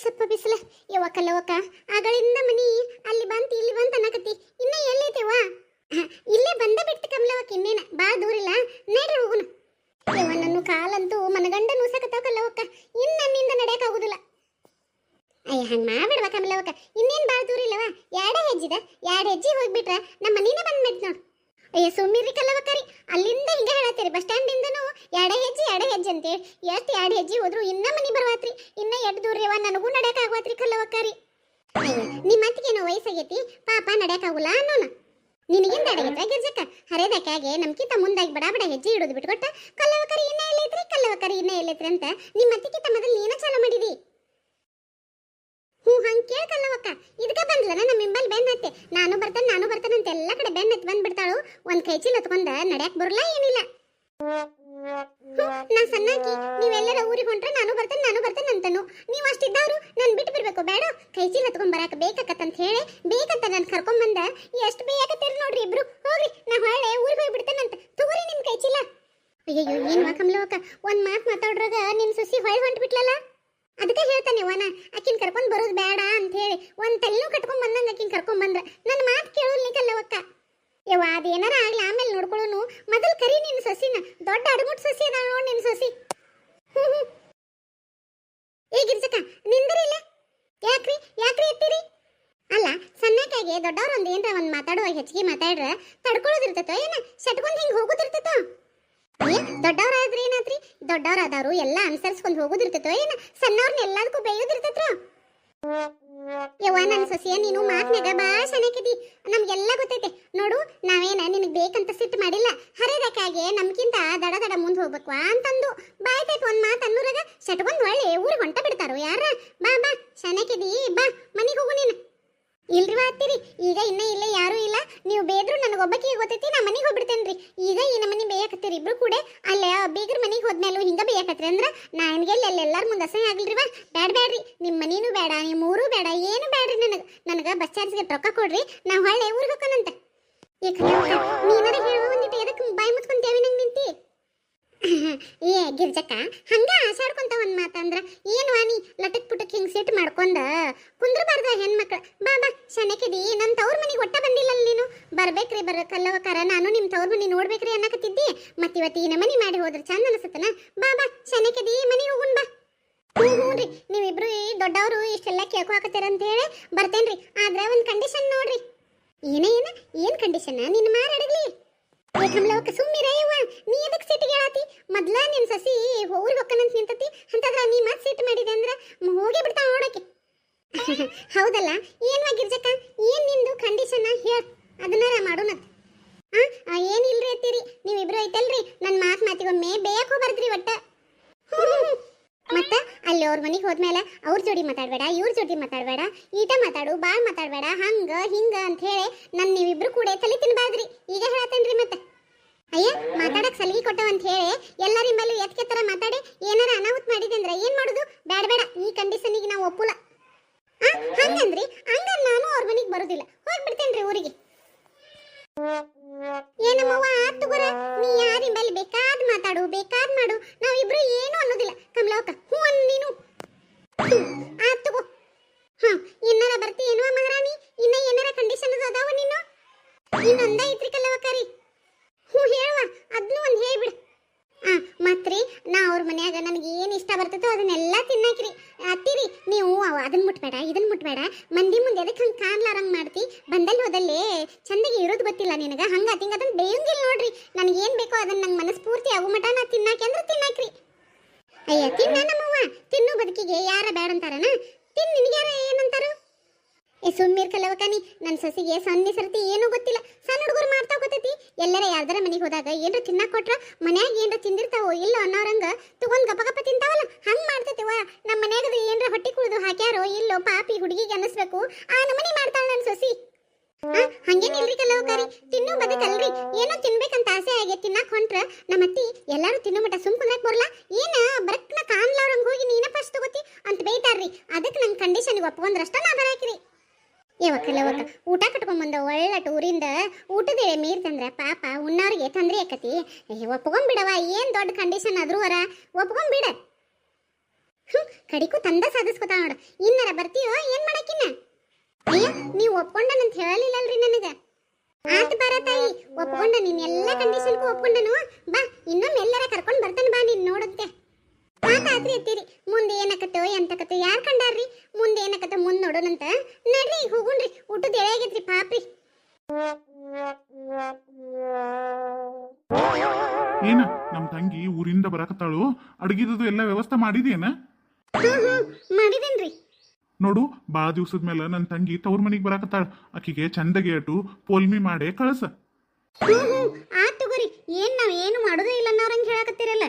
ಸ್ವಲ್ಪ ಬಿಸಿಲ ಯವ್ವ ಕಲ್ಲವಕ್ಕ ಆಗಳಿಂದ ಮನಿ ಅಲ್ಲಿ ಬಂತು ಇಲ್ಲಿ ಬಂತು ಅನ್ನಕತ್ತಿ ಇನ್ನ ಎಲ್ಲೈತೆವ್ವ ಇಲ್ಲೇ ಬಂದ ಬಿಟ್ಟು ಕಮಲವಕ್ಕ ಇನ್ನೇನ ಭಾಳ ದೂರ ಇಲ್ಲ ನಡ್ರಿ ಹೋಗುನು ಯವ್ವ ನನ್ನ ಕಾಲಂತೂ ಮನಗಂಡ ನೂಸಕತ್ತಾವ ಕಲ್ಲವಕ್ಕ ಇನ್ನು ನನ್ನಿಂದ ನಡೆಯಕ್ಕಾಗುದಿಲ್ಲ ಅಯ್ಯ ಹಂಗ ಮಾಡ್ಬೇಡವ ಕಮಲವಕ್ಕ ಇನ್ನೇನು ಭಾಳ ದೂರ ಇಲ್ಲವ ಎರಡು ಹೆಜ್ಜೆ ಹೋಗ್ಬಿಟ್ರ ನಮ್ಮ ಮನಿನೇ ಬಂದ್ ಬಿಟ್ಟು ನೋಡು ಅಯ್ಯ ಸುಮ್ಮಿರಿ ಕಲ್ಲವಕ್ಕರಿ ಅಲ್ಲಿಂದ ಹಿಂಗೆ ಹೇಳತ್ತೀರಿ ಬಸ್ ಸ್ಟ್ಯಾಂಡಿಂದನೂ ಎರಡು ಹೆಜ್ಜೆ ಅಂತೇಳಿ ಎಷ್ಟು ಎರಡು ಹೆಜ್ಜೆ ಹೋದ್ರು ಇನ್ನ ಮನಿ ಬರ್ವಾತ್ರಿ ಇನ್ನ ಎಷ್ಟು ದೂರ ಇವ ನನಗೂ ನಡೆಯಕ್ಕಾಗ್ವಾತ್ರಿ ಕಲ್ಲವಕ್ಕರಿ ಅಯ್ಯ ನಿಮ್ಮ ಅತ್ತಿಗೇನೋ ವಯಸ್ಸಾಗೈತಿ ಪಾಪ ನಡೆಯಕ್ಕಾಗುಲ್ಲ ಅನ್ನೋಣ ನಿನಗಿಂದ ಅಡಗೈತ್ರ ಗಿರ್ಜಕ್ಕ ಹರೇದಕ್ಕಾಗೆ ನಮ್ಕಿಂತ ಮುಂದಾಗಿ ಬಡ ಹೆಜ್ಜೆ ಇಡೋದು ಬಿಟ್ಕೊಟ್ಟ ಕಲ್ಲವಕ್ಕರಿ ಇನ್ನ ಎಲ್ಲೈತ್ರಿ ಅಂತ ನಿಮ್ಮ ಅತ್ತಿಗಿಂತ ಮೊದಲು ನೀನ ಚಾಲು ಮಾಡಿದಿ ಹ್ಞೂ ಹಂಗೆ ಕೇಳ್ಕಲ್ಲವಕ್ಕ ಇದಕ್ಕೆ ಬಂದ್ಲನ ನಮ್ಮ ಹಿಂಬಲ್ ಬೆನ್ನತ್ತೆ ನಾನು ಬರ್ತಾನೆ ಅಂತ ಎಲ್ಲ ಕಡೆ ಬೆನ್ನತ್ತಿ ಬಂದ್ಬಿಡ್ತಾಳು ಒಂದ್ ಕೈ ಚೀಲ ಹತ್ಕೊಂಡ ನಡ್ಯಾಕ್ ಬರಲ್ಲ ಏನಿಲ್ಲ ನಾ ಸಣ್ಣಾಕಿ ನೀವೆಲ್ಲರ ಊರಿಗೆ ಹೊಂಟ್ರೆ ನಾನು ಬರ್ತೇನೆ ಅಂತನು ನೀವು ಅಷ್ಟಿದ್ದವ್ರು ನಾನು ಬಿಟ್ಟು ಬಿಡ್ಬೇಕು ಬೇಡ ಕೈ ಚೀಲ ಹತ್ಕೊಂಡ್ ಬರಾಕ ಬೇಕತ್ತ ಹೇಳಿ ಬೇಕಂತ ನಾನು ಕರ್ಕೊಂಡ್ ಬಂದ ಎಷ್ಟು ಬೇಕತ್ತೀರಿ ನೋಡ್ರಿ ಇಬ್ರು ಹೋಗ್ರಿ ನಾ ಹೊಳ್ಳೆ ಊರಿಗೆ ಹೋಗ್ಬಿಡ್ತೇನಂತ ತಗೋರಿ ನಿಮ್ ಕೈ ಚೀಲ ಅಯ್ಯೋ ಏನ್ ಕಮಲವಕ್ಕ ಒಂದ್ ಮಾತು ಮಾತಾಡ್ರಾಗ ನಿನ್ ಸುಸಿ ಹೊಳ್ ಹೊಂಟ್ಬಿಟ್ಲಲ್ಲ ಅದಕ್ಕೆ ಹೇಳ್ತಾನೆ ವನ ಆಕಿನ್ ಕರ್ಕೊಂಡ್ ಬರೋದು ಬೇಡ ಅಂತ ಹೇಳಿ ಒಂದ್ ತಲೆನೂ ಕಟ್ಕೊಂಡ್ ಬಂದಂಗ ಆಕಿನ್ ಕರ್ಕೊಂಡ್ ಬಂದ್ರ ನನ್ನ ಮಾತು ಕೇಳೋಲ್ ಕಲ್ಲವಕ್ಕ ಯವ್ವ ಅದೇನಾರ ಆಗ್ಲಿ ಆಮೇಲೆ ನೋಡ್ಕೊಳ್ಳೋನು ಮೊದಲ್ ಕರಿ ನಿನ್ ಸೊಸಿನ ದೊಡ್ಡ ಅಡಮುಟ್ ಸೊಸಿ ಅದ ನೋಡ್ ನಿನ್ ಸೊಸಿ ಏ ಗಿರ್ಜಕ್ಕ ನಿಂದ್ರಿಲ್ಲ ಯಾಕ್ರಿ ಎತ್ತೀರಿ ಅಲ್ಲ ಸಣ್ಣಕ್ಕಾಗೆ ದೊಡ್ಡವ್ರ ಒಂದ್ ಏನ್ರ ಒಂದ್ ಮಾತಾಡುವಾಗ ಹೆಚ್ಚಿಗೆ ಮಾತಾಡ್ರ ತಡ್ಕೊಳ್ಳೋದಿರ್ತೈತೋ ಏನ ಸಟ್ಕೊಂಡ್ ಹಿಂಗ್ ಹೋಗೋದಿರ್ತೈತೋ ದೊಡ್ಡವ್ರಾದ್ರಿ ಏನಾದ್ರಿ ದೊಡ್ಡವ್ರಾದವ್ರು ಎಲ್ಲ ಅನುಸರಿಸ್ಕೊಂಡ್ ಹೋಗೋದಿರ್ತೈತೋ ಏನ ಸಣ್ಣವ್ರನ್ನ ಎಲ್ಲದಕ್ಕೂ ಬೇಯೋದಿರ್ತೈತ್ರ ಯವ್ವ ನನ್ನ ಸೊಸಿಯ ನೀನು ಮಾತ್ನಾಗ ಭಾಳ ಚೆನ್ನಾಗಿದಿ ನಮ್ಗೆಲ್ಲ ಗೊತ್ತೈತೆ ನೋಡು ನಾವೇನ ನಿನಗೆ ಬೇಕಂತ ಸಿಟ್ಟು ಮಾಡಿಲ್ಲ ಹರಿದಕ್ಕಾಗೆ ನಮ್ಗಿಂತ ದಡ ಮುಂದೆ ಹೋಗ್ಬೇಕು ಅಂತಂದು ಬಾಯ್ತೈತೆ ಒಂದ್ ಮಾತು ಅನ್ನೂರಾಗ ಸಟ್ಕೊಂಡ್ ಒಳ್ಳೆ ಊರಿಗೆ ಹೊಂಟ ಬಿಡ್ತಾರೋ ಯಾರ ಬಾ ಚೆನ್ನಾಗಿದಿ ಬಾ ಮನಿಗೆ ಹೋಗು ನೀನು ಇಲ್ರಿ ಹತ್ತೀರಿ ಈಗ ಇನ್ನ ಇಲ್ಲೇ ಯಾರು ಇಲ್ಲ ನೀವು ಬೇದ್ರು ನನಗೊಬ್ಬಕಿಗೆ ಗೊತ್ತೈತಿ ನಾ ಮನಿಗೆ ಹೋಗ್ಬಿಡ್ತೇನ್ರಿ ಈಗ ಈ ನಮ್ಮನಿ ಬೇಯಕತ್ತೀರಿ ಇಬ್ರು ಕೂಡ ಅಲ್ಲೇ ಬೀಗ್ರ ಮನಿಗೆ ಹೋದ್ಮೇಲೂ ಹಿಂಗ ಬೇಯಕತ್ರಿ ಅಂದ್ರ ನನಗೆ ಎಲ್ಲಾರ ಮುಂದೆ ಅಸಹ್ಯ ಆಗ್ಲಿಲ್ರಿವಾ ಬ್ಯಾಡ್ರಿ ನಿಮ್ಮ ಮನಿನೂ ಬೇಡ ನಿಮ್ಮ ಊರು ಬೇಡ ಏನು ಬೇಡ್ರಿ ನನಗೆ ಬಸ್ ಚಾರ್ಜ್ಗೆ ರೊಕ್ಕ ಕೊಡ್ರಿ ನಾವು ಹೊಳ್ಳೆ ಊರಿಗೆ ಹೋಗೋಣಂತ ನೀನಾರ ಹೇಳುವ ಒಂದಿಟ್ಟು ಎದಕ್ಕೆ ಬಾಯಿ ಮುಚ್ಕೊಂತೇವಿ ನಂಗೆ ನಿಂತಿ ಏ ಗಿರ್ಜಕ್ಕ ಹಂಗ ಆಸಾಡ್ಕೊಂತ ಒಂದ್ ಮಾತಂದ್ರ ಏನ್ ವಾಣಿ ಲಟಕ್ ಪುಟಕ್ ಹಿಂಗ್ ಸಿಟ್ ಮಾಡ್ಕೊಂಡ ಕುಂದ್ರಬಾರ್ದ ಹೆಣ್ಮಕ್ಳ ಬಾ ಶನಕಿದಿ ನನ್ ತವ್ರ ಮನಿಗೆ ಒಟ್ಟ ಬಂದಿಲ್ಲ ನೀನು ಬರ್ಬೇಕ್ರಿ ಕಲ್ಲವಕಾರ ನಾನು ನಿಮ್ ತವ್ರ ಮನಿ ನೋಡ್ಬೇಕ್ರಿ ಅನ್ನಕತ್ತಿದ್ದಿ ಮತ್ತಿವತ್ತು ಈ ಮನಿ ಮಾಡಿ ಹೋದ್ರ ಚಂದ ಅನಸತ್ತನ ಬಾ ಶನಕಿದಿ ಮನಿ ಹೋಗುನ್ ಬಾ ಹ್ಞೂನ್ರಿ ನೀವಿಬ್ರು ದೊಡ್ಡವರು ಇಷ್ಟೆಲ್ಲ ಕೇಳ್ಕೊಳಕತ್ತೀರ ಅಂತ ಹೇಳಿ ಬರ್ತೇನ್ರಿ ಆದ್ರೆ ಒಂದ್ ಕಂಡೀಷನ್ ನೋಡ್ರಿ ಏನ್ ಕಂಡೀಷನ್ ನಿನ್ನ ಮಾರಾಡಗ್ಲಿ ಕಮಲವಕ್ಕ ಸುಮ್ಮಿರಯ್ಯವ್ವ ನೀ ಎದಕ್ಕೆ ಸಿಟ್ಟಿಗೆ ಹೇಳತಿ ಮೊದ್ಲ ನಿನ್ ಸಸಿ ಊರಿಗೆ ಹೊಕ್ಕನಂತ ನಿಂತತಿ ಅಂತಂದ್ರ ನೀ ಮತ್ ಸಿಟ್ಟು ಮಾಡಿದೆ ಅಂದ್ರ ಹೋಗಿ ಬಿಡ್ತಾವ ನೋಡಕ್ಕೆ ಹೌದಲ್ಲ ಏನ್ವಾ ಗಿರ್ಜಕ್ಕ ಏನ್ ನಿಂದು ಕಂಡೀಷನ್ ಹೇಳ ಅದನ್ನಾರ ಮಾಡೋಣತ್ ಏನಿಲ್ರಿ ಅತ್ತೀರಿ ನೀವಿಬ್ರು ಐತಲ್ರಿ ನನ್ನ ಮಾತಿಗೊಮ್ಮೆ ಬೇಯಕ್ ಹೋಗ್ಬಾರ್ದ್ರಿ ಒಟ್ಟ ಮತ್ತ ಅಲ್ಲಿ ಅವ್ರ ಮನೆಗೆ ಹೋದ್ಮೇಲೆ ಅವ್ರ ಜೋಡಿ ಮಾತಾಡ್ಬೇಡ ಇವ್ರ ಜೋಡಿ ಮಾತಾಡ್ಬೇಡ ಈಟ ಮಾತಾಡು ಬಾಳ್ ಮಾತಾಡ್ಬೇಡ ಹಂಗ ಹಿಂಗ ಅಂತ ಹೇಳಿ ನೀವಿಬ್ರು ಕೂಡ ತಲೆ ತಿನ್ಬಾರ್ದ್ರಿ ಈಗ ಹೇಳತ್ತೇನ್ರಿ ಮತ್ತೆ ಅಯ್ಯ ಮಾತಾಡಕ್ ಸಲಿಗೆ ಕೊಟ್ಟವ ಅಂತ ಹೇಳಿ ಎಲ್ಲರ ಮೇಲೆ ಎತ್ಕೆ ತರ ಮಾತಾಡಿ ಏನಾರ ಅನಾಹುತ ಮಾಡಿದೆ ಅಂದ್ರೆ ಏನ್ ಮಾಡುದು ಬೇಡ ಈ ಕಂಡೀಷನ್ಗೆ ನಾವು ಒಪ್ಪುಲ್ಲ ಹಂಗಂದ್ರಿ ಹಂಗ ನಾನು ಅವ್ರ ಮನೆಗೆ ಬರೋದಿಲ್ಲ ಹೋಗ್ಬಿಡ್ತೇನ್ರಿ ಊರಿಗೆ ಏನಮ್ಮವ್ವ ಆತು ಗುರ ನೀ ಯಾರಿ ಮೇಲೆ ಬೇಕಾದ್ ಮಾತಾಡು ಬೇಕಾದ್ ಮಾಡು ನಾವಿಬ್ರು ಏನು ಅನ್ನೋದಿಲ್ಲ ಕಮಲವಕ್ಕ ಹ್ಞೂ ನೀನು ಆತು ಗೋ ಏನಾರ ಬರ್ತಿ ಏನೋ ಮಹಾರಾಣಿ ಇನ್ನ ಏನಾರ ಕಂಡೀಷನ್ ಅದಾವ ನೀನು ಇನ್ನೊಂದ ಐತ್ರಿ ಕಲ್ಲವಕ್ಕರಿ ಹ್ಞೂ ಹೇಳುವ ಅದನ್ನೂ ಒಂದು ಹೇಳ್ಬಿಡು ಮತ್ರಿ ನಾ ಅವ್ರ ಮನ್ಯಾಗ ನನಗೆ ಏನು ಇಷ್ಟ ಬರ್ತೈತೋ ಅದನ್ನೆಲ್ಲ ತಿನ್ನಾಕ್ರಿ ಅತ್ತಿರಿ ನೀವು ಅದನ್ನ ಮುಟ್ಬೇಡ ಇದನ್ನ ಮುಟ್ಬೇಡ ಮಂದಿ ಮುಂದೆ ಅದಕ್ಕೆ ಹಂಗೆ ಕಾಣ್ಲಾರಂಗೆ ಮಾಡ್ತಿ ಬಂದಲ್ಲಿ ಹೋದಲ್ಲೇ ಚಂದಗೆ ಇರೋದು ಗೊತ್ತಿಲ್ಲ ನಿನಗೆ ಹಂಗೆ ತಿಂಗ ಅದನ್ನ ಬೇಯಂಗಿಲ್ಲ ನೋಡ್ರಿ ನನಗೇನು ಬೇಕೋ ಅದನ್ನ ನಂಗೆ ಮನಸ್ಫೂರ್ತಿ ಆಗೋ ಮಟ ನಾ ತಿನ್ನಾಕಿ ಅಂದ್ರೆ ತಿನ್ನಾಕ್ರಿ ಅಯ್ಯ ತಿನ್ನ ನಮ್ಮವ್ವ ತಿನ್ನು ಬದುಕಿಗೆ ಯಾರ ಬೇಡ ಅಂತಾರನ ತಿನ್ ನಿನಗ್ಯಾರ ಏನಂತಾರು ಸುಮ್ಮೀರ್ ಕಲ್ಲವಕಾನಿ ನನ್ನ ಸಸಿಗೆ ಸಣ್ಣ ಸರ್ತಿ ಏನೂ ಗೊತ್ತಿಲ್ಲ ಸಣ್ಣ ಹುಡುಗರು ಮಾಡ್ತಾ ಗೊತ್ತೈತಿ ಎಲ್ಲರ ಯಾರ್ದಾರ ಮನೆಗೆ ಹೋದಾಗ ಏನ್ರ ತಿನ್ನಕ್ ಕೊಟ್ರ ಮನ್ಯಾಗ ಏನ್ರ ತಿಂದಿರ್ತಾವೋ ಇಲ್ಲ ಅನ್ನೋರಂಗ ತಗೊಂಡ್ ಗಪ ತಿಂತಾವಲ್ಲ ಹಂಗ್ ಮಾಡ್ತೈತಿವ ನಮ್ಮ ಮನ್ಯಾಗದ ಏನ್ರ ಹೊಟ್ಟಿ ಕುಳಿದು ಹಾಕ್ಯಾರೋ ಇಲ್ಲೋ ಪಾಪಿ ಹುಡುಗಿಗೆ ಅನ್ನಿಸ್ಬೇಕು ಆ ನಮನಿ ಮಾಡ್ತಾಳ ನನ್ನ ಸಸಿ ಹಂಗೇನಿಲ್ರಿ ಕಲ್ಲವಕಾರಿ ತಿನ್ನು ಬದುಕಲ್ರಿ ಏನೋ ತಿನ್ಬೇಕಂತ ಆಸೆ ಆಗಿ ತಿನ್ನಕ್ ಹೊಂಟ್ರ ನಮ್ಮತ್ತಿ ಎಲ್ಲಾರು ತಿನ್ನೋ ಮಟ ಸುಮ್ ಕುಂದ್ರಕ್ ಬರಲ್ಲ ಏನ ಬರಕ್ನ ಕಾಣ್ಲಾರಂಗ್ ಹೋಗಿ ನೀನ ಫಸ್ಟ್ ತಗೋತಿ ಅಂತ ಬೈತಾರ್ರಿ ಅದಕ್ಕೆ ನಂಗೆ ಕಂಡೀಷನ್ಗೆ ಒಪ್ಕೊಂಡ್ರಷ್ಟ ನಾ ಬರಾಕ್ರಿ ಯಾವಕ್ಕಲ್ಲವಕ್ಕ ಊಟ ಕಟ್ಕೊಂಡ್ಬಂದ ಒಳ್ಳೆ ಟೂರಿಂದ ಊಟದ ಮೀರ್ತಂದ್ರೆ ಪಾಪ ಉಣ್ಣವ್ರಿಗೆ ತೊಂದರೆ ಆಕತಿ ಒಪ್ಕೊಂಡ್ಬಿಡವ ಏನು ದೊಡ್ಡ ಕಂಡೀಷನ್ ಆದ್ರೂ ಹೊರ ಒಪ್ಕೊಂಡ್ಬಿಡ ಕಡಿಕು ತಂದ ಸಾಧಿಸ್ಕೊತಾಳ ನೋಡ. ಇನ್ನರ ಬರ್ತೀಯೋ ಏನ್ ಮಾಡಕ್ಕಿನ್ನ? ಅಯ್ಯ ನೀವು ಒಪ್ಕೊಂಡನಂತ ಹೇಳಲಿಲ್ಲಲ್ರಿ ನನಗ. ಆತ್ ಬಾರ ತಾಯಿ, ಒಪ್ಕೊಂಡ ನಿನ್ನೆಲ್ಲ ಕಂಡೀಷನ್ಗೂ ಒಪ್ಕೊಂಡನು. ಬಾ ಇನ್ನೊಮ್ಮೆ ಎಲ್ಲರ ಕರ್ಕೊಂಡ್ ಬರ್ತಾನೆ, ಬಾ ನೀನ್ ನೋಡಂತೆ. ಆತ್ರಿ ಎತ್ತೀರಿ, ಮುಂದೆ ಏನಕತ್ತೋ ಎಂತಕತ್ತೋ ಯಾರ್ ಕಂಡಾರ್ರಿ? ಮುಂದೆ ಏನಕತ್ತೋ ಮುಂದ್ ನೋಡೋಣಂತ. ನಡ್ರಿ ಹೋಗುಣ್ರಿ, ಊಟದ ಎಳೆ ಆಗೈತ್ರಿ ಪಾಪ್ರಿ. ಏನ ನಮ್ ತಂಗಿ ಊರಿಂದ ಬರಾಕತ್ತಾಳು, ಅಡ್ಗಿದ್ದು ಎಲ್ಲ ವ್ಯವಸ್ಥೆ ಮಾಡಿದೇನ? ಮಾಡಿದೇನ್ರಿ. ನೋಡು, ಬಾಳ ದಿವ್ಸದ ಮೇಲೆ ನನ್ ತಂಗಿ ತವ್ರ ಮನಿಗ್ ಬರಾಕತ್ತಾಳ. ಆಕಿಗೆ ಚಂದಗೆ ಅಟು ಪೋಲ್ಮಿ ಮಾಡೇ ಕಳಸ. ಆತ್ ತಗೋರಿ, ಏನ್ ನಾವ್ ಏನು ಮಾಡೋದೇ ಇಲ್ಲ ಅನ್ನೋರಂಗ್ ಹೇಳಕತ್ತೀರಲ್ಲ.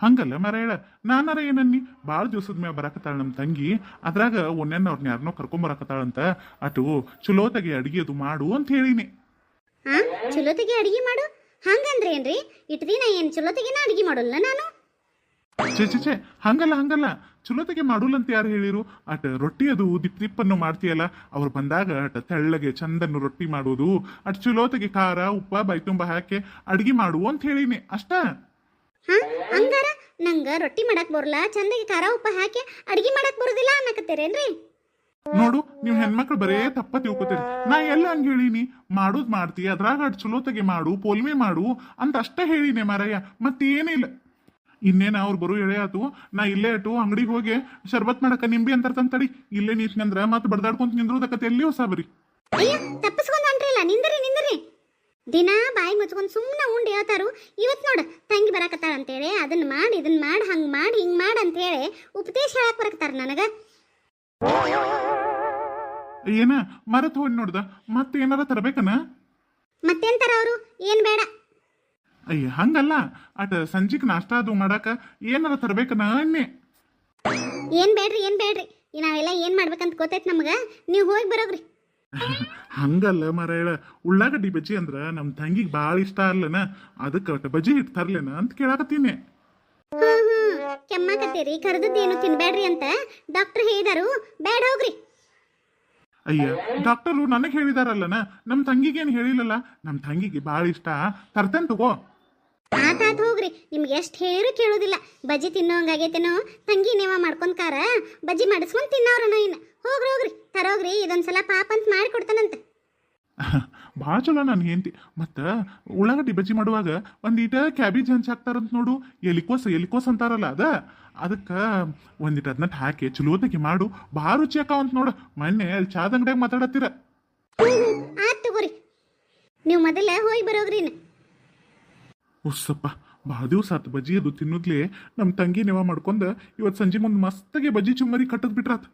ಹಂಗಲ್ಲ ಮರೇಳ, ನಾನಾರ ಏನನ್ನಿ, ಬಾಳ ದಿವ್ಸದ ಮ್ಯಾಗ ಬರಾಕತ್ತಾಳ ನಮ್ ತಂಗಿ. ಅದ್ರಾಗ ಒನ್ನೆನ್ನ ಅವ್ರನ್ನ ಯಾರನ್ನೋ ಕರ್ಕೊಂಡ್ ಬರಾಕತ್ತಾಳಂತ. ಅಟು ಚಲೋತಾಗಿ ಅಡಿಗೆ ಅದು ಮಾಡು ಅಂತ ಹೇಳಿನಿ. ಚಲೋತೆಗೆ ಅಡಿಗೆ ಮಾಡು ಹಂಗಂದ್ರೆ ಏನ್ರಿ? ಇಟ್ ದಿನ ಏನ್ ಚಲೋತೆಗೆನ ಅಡಿಗೆ ಮಾಡೋಲ್ಲ ನಾನು? ಚೇ ಹಂಗಲ್ಲ ಚಲೋತೆಗೆ ಮಾಡುಲ್ಲಂತ ಯಾರು ಹೇಳಿರು? ಅಟ್ ರೊಟ್ಟಿ ಅದು ದಿಪ್ಪನ್ನು ಮಾಡ್ತೀಯಲ್ಲ, ಅವ್ರು ಬಂದಾಗ ಅಟ್ ತೆಳ್ಳಗೆ ಚಂದನ್ನು ರೊಟ್ಟಿ ಮಾಡೋದು, ಅಟ್ ಚಲೋತೆಗೆ ಖಾರ ಉಪ್ಪ ಬೈ ತುಂಬ ಹಾಕಿ ಅಡ್ಗೆ ಮಾಡು ಅಂತ ಹೇಳಿನಿ ಅಷ್ಟ. ಹಂಗಾರ ನಂಗ ರೊಟ್ಟಿ ಮಾಡಕ್ ಬರಲ್ಲ, ಚಂದಗೆ ಖಾರ ಉಪ್ಪ ಹಾಕಿ ಅಡ್ಗೆ ಮಾಡಕ್ ಬರೋದಿಲ್ಲ ಅನ್ನಕತ್ತೀರೇನ್ರಿ? ನೋಡು, ನೀವ್ ಹೆಣ್ಮಕ್ಳು ಬರೇ ತಪ್ಪ ತಿಳ್ಕೊತೀರಿ. ನಾ ಎಲ್ಲ ಹಂಗ ಹೇಳಿನಿ, ಮಾಡೋದ್ ಮಾಡ್ತಿ, ಅದ್ರಾಗ ಅಟ್ ಚಲೋತೆಗೆ ಮಾಡು ಪೋಲ್ಮೆ ಮಾಡು ಅಂತ ಅಷ್ಟ ಹೇಳಿನಿ ಮಾರಯ್ಯ, ಮತ್ತೇನಿಲ್ಲ. ಇನ್ನೇನ ಅವ್ರು ಬರೋ ಎಳೆ ಆತು, ನಾ ಇಲ್ಲೇ ಅಟು ಅಂಗಡಿಗೆ ಹೋಗಿ ಶರ್ಬತ್ ಮಾಡಕ ನಿಂಬಿ ಅಂತರ್ತಂತಡಿ. ಇಲ್ಲೇ ನೀತ್ನಂದ್ರ ಮತ್ ಬಡ್ದಾಡ್ಕೊಂತ ನಿಂದ್ರೋದಕ್ಕತ್ತೆ ಎಲ್ಲಿ ಹೊಸ ಬರಿ. ಅಯ್ಯ ತಪ್ಪಿಸ್ಕೊಂಡ್ ಹೊಂಟ್ರಿಲ್ಲ, ನಿಂದ್ರಿ. ದಿನಾ ಬಾಯಿ ಮುಚ್ಕೊಂಡ್ ಸುಮ್ಮನೆ ಉಂಡು ಹೇಳ್ತಾರು. ಇವತ್ ನೋಡ ತಂಗಿ ಬರಾಕತ್ತಾಳ ಅಂತೇಳಿ ಅದನ್ನ ಮಾಡಿ ಇದನ್ನ ಮಾಡಿ ಹಂಗ್ ಮಾಡಿ ಹಿಂಗ್ ಮಾಡ್ ಅಂತ ಹೇಳಿ ಉಪದೇಶ ಹೇಳಕ್ ಬರಕತ್ತಾರ ನನಗ. ಏನ ಮರತ್ ಹೋಗಿ ನೋಡ್ದ, ಮತ್ತೇನಾರ ತರಬೇಕನ? ಮತ್ತೇಂತಾರ ಅವರು? ಏನ್ ಬೇಡ. ಅಯ್ಯ ಹಂಗಲ್ಲ, ಅಟ್ ಸಂಜಿಕ್ ನಾಷ್ಟ ಅದು ಮಾಡಾಕ ಏನಾರ ತರಬೇಕನ ಅನ್ನೆ. ಏನ್ ಬೇಡ್ರಿ ನಾವೆಲ್ಲ ಏನ್ ಮಾಡ್ಬೇಕಂತ ಗೊತ್ತೈತ್ ನಮಗ, ನೀವ್ ಹೋಗಿ ಬರೋಗ್ರಿ. ಹಂಗಲ್ಲ ಮರಳ, ಉಳ್ಳಾಗಡ್ಡಿ ಬಜ್ಜಿ ಅಂದ್ರ ನಮ್ ತಂಗಿಗ್ ಬಾಳ ಇಷ್ಟ ಅಲ್ಲನ, ಅದಕ್ಕ ಬಜ್ಜಿ ಹಿಟ್ ತರ್ಲೇನ ಅಂತ ಕೇಳಾಕತ್ತೀನಿ. ಕೆಮ್ಮಾಕತ್ತೀರಿ, ಕರೆದದ್ದೇನು ತಿನ್ಬೇಡ್ರಿ ಅಂತ ಡಾಕ್ಟರ್ ಹೇಳಿದಾರು, ಬೇಡ ಹೋಗ್ರಿ. ಅಯ್ಯ ಡಾಕ್ಟರು ನನಗ್ ಹೇಳಿದಾರಲ್ಲನ, ನಮ್ ತಂಗಿಗೇನು ಹೇಳಿಲ್ಲಲ್ಲ. ನಮ್ ತಂಗಿಗೆ ಬಾಳ ಇಷ್ಟ, ತರ್ತೇನ್ ತಗೋ. ಆತಾತ್ ಹೋಗ್ರಿ, ನಿಮ್ಗೆ ಎಷ್ಟ್ ಹೇರು ಕೇಳೋದಿಲ್ಲ. ಬಜ್ಜಿ ತಿನ್ನೋಂಗಾಗೈತೇನೋ, ತಂಗಿ ನೇವ ಮಾಡ್ಕೊಂಡ್ಕಾರ ಬಜ್ಜಿ ಮಾಡಿಸ್ಕೊಂಡ್ ತಿನ್ನೋರನೋ ಇನ್ನು. ಹೋಗ್ರಿ ತರೋಗ್ರಿ, ಇದೊಂದ್ಸಲ ಪಾಪ ಅಂತ ಮಾಡಿ ಕೊಡ್ತಾನಂತ. ಭಾಳ ಚಲೋ ನಾನು ಹೆಂಡ್ತಿ. ಮತ್ತು ಉಳ್ಳಾಗಡ್ಡಿ ಬಜ್ಜಿ ಮಾಡುವಾಗ ಒಂದೀಟ ಕ್ಯಾಬೇಜ್ ಹಂಚಿ ಹಾಕ್ತಾರಂತ ನೋಡು, ಎಲಿಕೋಸ್ ಅಂತಾರಲ್ಲ ಅದಕ್ಕೆ ಒಂದಿಟ ಅದನ್ನ ಹಾಕಿ ಚಲೋತಕ್ಕೆ ಮಾಡು, ಭಾಳ ರುಚಿ ಆಕಾವಂತ ನೋಡು. ಮೊನ್ನೆ ಅಲ್ಲಿ ಚಾದ ಅಂಗಡಿಯಾಗ ಮಾತಾಡತ್ತೀರ. ಆತ್ ತಗೋರಿ, ನೀವು ಮೊದಲ ಹೋಗಿ ಬರೋಗ್ರಿ. ಉಸ್ಸಪ್ಪ, ಭಾಳ ದಿವಸ ಆತು ಬಜ್ಜಿ ಅದು ತಿನ್ನೋದ್ಲೆ. ನಮ್ಮ ತಂಗಿ ನೆವ ಮಾಡ್ಕೊಂಡ ಇವತ್ತು ಸಂಜೆ ಮುಂದೆ ಮಸ್ತಾಗಿ ಬಜ್ಜಿ ಚುಮ್ಮರಿ ಕಟ್ಟದ್ ಬಿಟ್ರಾತ್.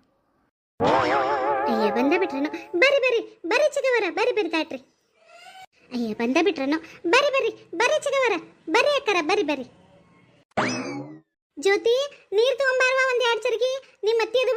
ಅಯ್ಯ ಬಂದ ಬಿಟ್ರನು, ಬರ್ರಿ ಚಿಗವರ, ಬರ್ರಿ ತಾಟ್ರಿ. ಅಯ್ಯ ಬಂದ ಬಿಟ್ರನು, ಬರ್ರಿ ಚಿಗವರ, ಬರ್ರಿ ಅಕ್ಕರ, ಬರ್ರಿ. ಜ್ಯೋತಿ, ನೀರ್ ತಗೊಂಬಾರ್ವಾ ಒಂದ್ 2 ಚರ್ಗಿ? ನಿಮ್ಮ ಅತ್ತಿ ಅದು